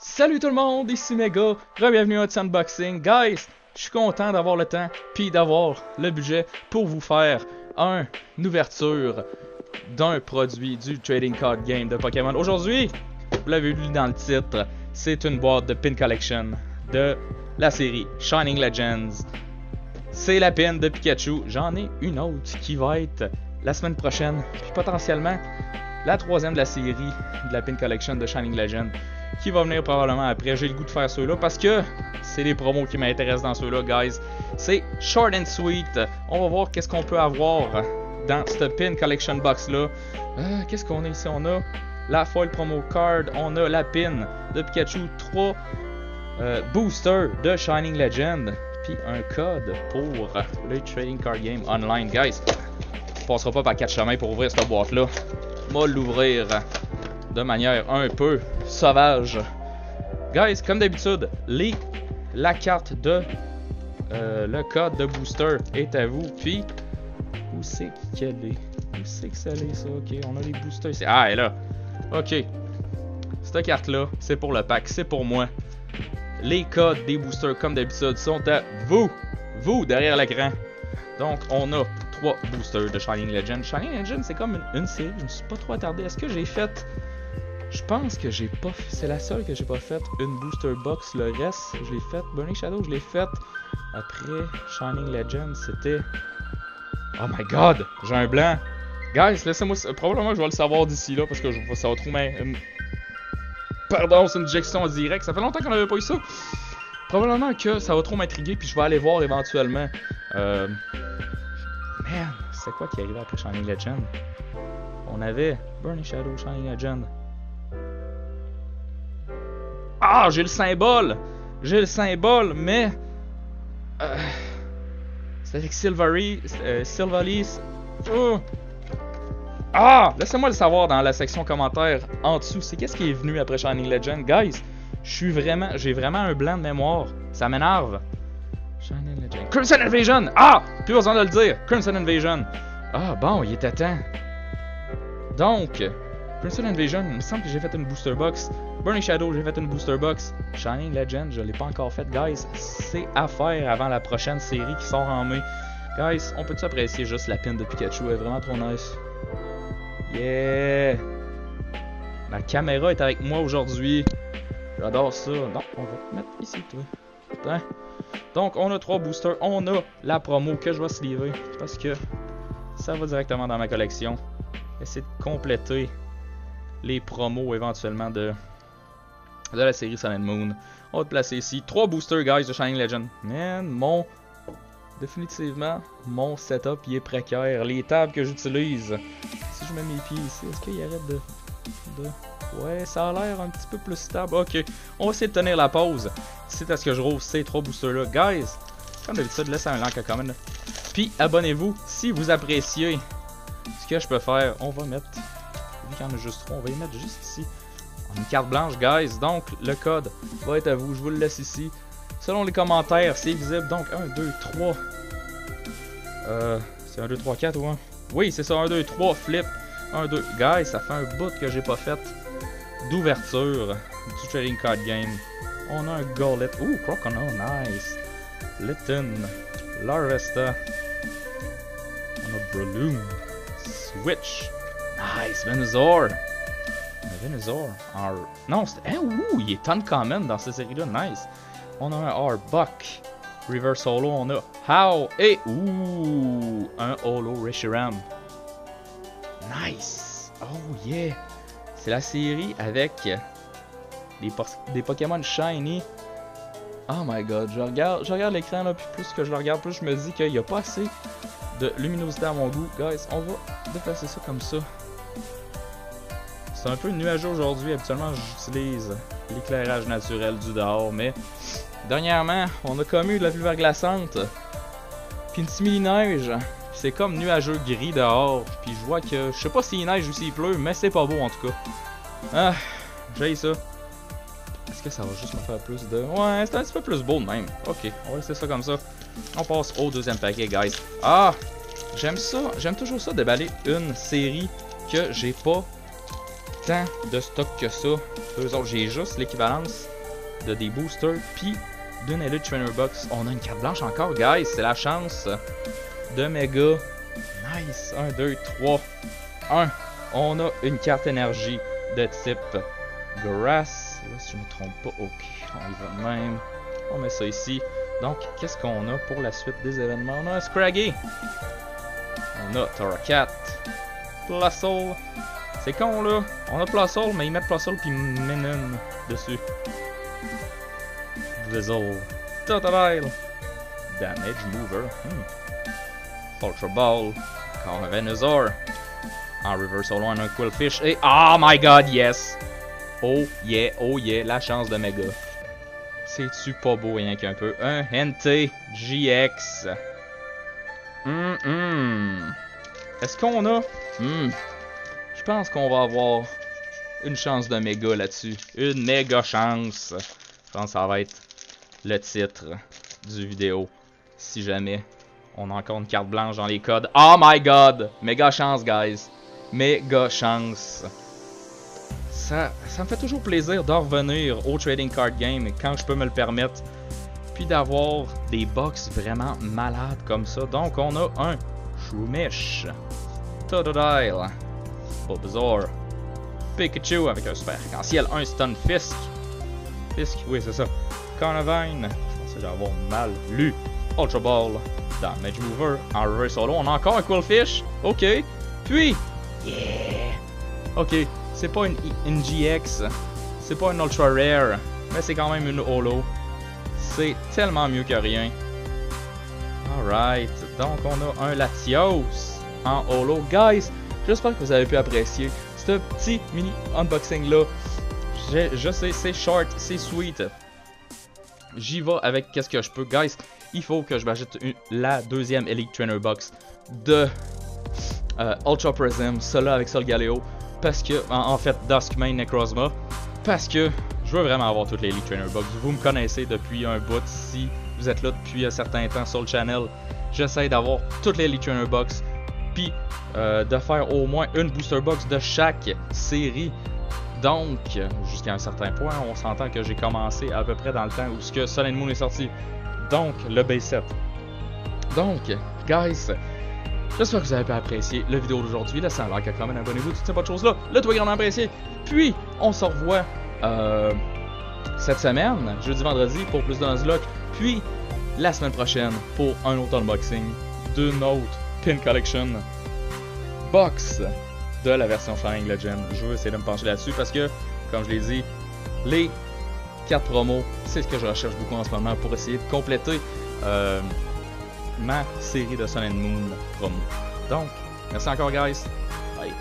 Salut tout le monde, ici Mega, bienvenue à notre unboxing. Guys, je suis content d'avoir le temps puis d'avoir le budget pour vous faire une ouverture d'un produit du Trading Card Game de Pokémon. Aujourd'hui, vous l'avez lu dans le titre, c'est une boîte de Pin Collection de la série Shining Legends. C'est la pin de Pikachu. J'en ai une autre qui va être la semaine prochaine, puis potentiellement la troisième de la série de la Pin Collection de Shining Legends, qui va venir probablement après. J'ai le goût de faire ceux-là parce que c'est les promos qui m'intéressent dans ceux-là, guys. C'est short and sweet. On va voir qu'est-ce qu'on peut avoir dans cette Pin Collection box-là. Qu'est-ce qu'on a ici? On a la foil promo card, on a la pin de Pikachu, 3 boosters de Shining Legend, puis un code pour le Trading Card Game Online, guys. On passera pas par 4 chemins pour ouvrir cette boîte-là. On va l'ouvrir de manière un peu sauvage. Guys, comme d'habitude, la carte de le code de booster est à vous. Puis, où c'est qu'elle est? Où c'est que ça est, ça? Ok, on a les boosters ici. Ah, elle est là. Ok. Cette carte-là, c'est pour le pack, c'est pour moi. Les codes des boosters, comme d'habitude, sont à vous. Vous, derrière l'écran. Donc, on a 3 boosters de Shining Legend. Shining Legend, c'est comme une série. Je me suis pas trop attardé. Est-ce que j'ai fait... Je pense que j'ai pas... C'est la seule que j'ai pas fait une booster box. Le reste, je l'ai fait. Burning Shadow, je l'ai fait. Après Shining Legend, c'était... Oh my god! J'ai un blanc. Guys, laissez-moi... Probablement, je vais le savoir d'ici là, parce que ça va trop... Pardon, c'est une injection en direct. Ça fait longtemps qu'on n'avait pas eu ça. Probablement que ça va trop m'intriguer, puis je vais aller voir éventuellement. Man, c'est quoi qui est arrivé après Shining Legend? On avait Burning Shadow, Shining Legend. Ah, j'ai le symbole! J'ai le symbole, mais... c'est avec Sylvalis. Ah! Laissez-moi le savoir dans la section commentaires en dessous. C'est qu'est-ce qui est venu après Shining Legend? Guys, j'ai vraiment un blanc de mémoire. Ça m'énerve. Shining Legend. Crimson Invasion! Ah! Plus besoin de le dire. Crimson Invasion. Ah, bon, il était temps. Donc, Crimson Invasion, il me semble que j'ai fait une booster box. Burning Shadow, j'ai fait une booster box. Shining Legend, je l'ai pas encore fait, guys. C'est à faire avant la prochaine série qui sort en mai. Guys, on peut-tu apprécier juste la pin de Pikachu? Elle est vraiment trop nice. Yeah! Ma caméra est avec moi aujourd'hui. J'adore ça. Non, on va te mettre ici, toi. Putain. Donc, on a 3 boosters. On a la promo que je vais sliver parce que ça va directement dans ma collection. Essayer de compléter les promos éventuellement de la série Sun and Moon. On va te placer ici 3 boosters, guys, de Shining Legend. Man, définitivement, mon setup il est précaire. Les tables que j'utilise, si je mets mes pieds ici, est-ce qu'il arrête de... Ouais, ça a l'air un petit peu plus stable. Ok, on va essayer de tenir la pause. C'est à ce que je rouvre ces 3 boosters-là. Guys, comme d'habitude, laissez un like à comment. Puis abonnez-vous si vous appréciez ce que je peux faire. On va mettre, vu qu'il y en a juste 3, on va y mettre juste ici. On a une carte blanche, guys. Donc, le code va être à vous. Je vous le laisse ici. Selon les commentaires, c'est visible. Donc, 1, 2, 3. C'est 1, 2, 3, 4 ou 1? Oui, c'est ça. 1, 2, 3, flip. 1, 2. Guys, ça fait un bout que j'ai pas fait d'ouverture du Trading Card Game. On a un Golett. Ouh, Croconaw, nice. Litten. Larvesta. On a Breloom. Switch. Nice. Venusaur. Venusaur. Non, c'était... ouh, il est uncommon dans cette série-là. Nice. On a un Arbok. Reverse Holo. On a How. Et... ouh, un Holo Reshiram. Nice. Oh, yeah. C'est la série avec des Pokémon Shiny. Oh my god, je regarde l'écran là, puis plus que je le regarde, plus je me dis qu'il n'y a pas assez de luminosité à mon goût. Guys, on va déplacer ça comme ça. C'est un peu nuageux aujourd'hui, habituellement j'utilise l'éclairage naturel du dehors, mais dernièrement, on a comme eu de la pluie verglaçante, puis une simili-neige. C'est comme nuageux gris dehors, puis je vois que, je sais pas s'il neige ou s'il pleut, mais c'est pas beau en tout cas. Ah, j'ai ça. Est-ce que ça va juste me faire plus de... Ouais, c'est un petit peu plus beau de même. Ok, on va laisser ça comme ça. On passe au deuxième paquet, guys. Ah, j'aime ça, j'aime toujours ça déballer une série que j'ai pas tant de stock que ça. Eux autres, j'ai juste l'équivalence de des boosters, puis d'une Elite Trainer Box. On a une carte blanche encore, guys. C'est la chance de méga. Nice. 1, 2, 3. 1. On a une carte énergie de type Grass. Là, si je ne me trompe pas, ok. On y va de même. On met ça ici. Donc, qu'est-ce qu'on a pour la suite des événements? On a un Scraggy. On a Torracat. Plusle. C'est con là. On a Plusle, mais ils mettent Plusle puis Minun dessus. Drizzle. Totodile. Damage Mover. Ultra Ball. Encore un Venusaur. En reverse on a un Quillfish. Et oh my god, yes! Oh yeah, la chance de méga. C'est-tu pas beau rien qu'un peu? Un Entei GX. Est-ce qu'on a? Je pense qu'on va avoir une chance de méga là-dessus. Une méga chance. Je pense que ça va être le titre du vidéo. Si jamais on a encore une carte blanche dans les codes. Oh my god! Méga chance, guys. Méga chance. Ça me fait toujours plaisir de revenir au Trading Card Game quand je peux me le permettre. Puis d'avoir des box vraiment malades comme ça. Donc on a un Shroomish, Totodile, Bulbasaur, Pikachu avec un super arc-en-ciel, un Stunfisk. Fisk, oui c'est ça. Carnivine, je pensais avoir mal lu. Ultra Ball, Damage Mover, en reverse solo. On a encore un Quillfish. Ok. Puis, yeah. Ok. C'est pas une GX, c'est pas une Ultra Rare, mais c'est quand même une Holo. C'est tellement mieux que rien. Alright, donc on a un Latios en Holo. Guys, j'espère que vous avez pu apprécier ce petit mini unboxing là. Je sais, c'est short, c'est sweet. J'y vais avec qu'est-ce que je peux. Guys, il faut que je m'achète la deuxième Elite Trainer Box de Ultra Prism, cela avec Solgaleo. Parce que, en fait, Duskmane Necrozma. Parce que je veux vraiment avoir toutes les Elite Trainer Box. Vous me connaissez depuis un bout. Si vous êtes là depuis un certain temps sur le channel, j'essaie d'avoir toutes les Elite Trainer Box. Puis de faire au moins une Booster Box de chaque série. Donc, jusqu'à un certain point, on s'entend que j'ai commencé à peu près dans le temps où ce que Sun and Moon est sorti. Donc, le B7. Donc, guys. J'espère que vous avez pu apprécier la vidéo d'aujourd'hui. Laissez un like, un comment, abonnez-vous, toutes ces bonnes choses-là. Le tout est grandement apprécié. Puis, on se revoit cette semaine, jeudi, vendredi, pour plus de Nuzlocke. Puis, la semaine prochaine, pour un autre unboxing de notre Pin Collection Box de la version Shining Legend. Je veux essayer de me pencher là-dessus parce que, comme je l'ai dit, les cartes promo, c'est ce que je recherche beaucoup en ce moment pour essayer de compléter ma série de Sun and Moon promo. Donc, merci encore guys. Bye.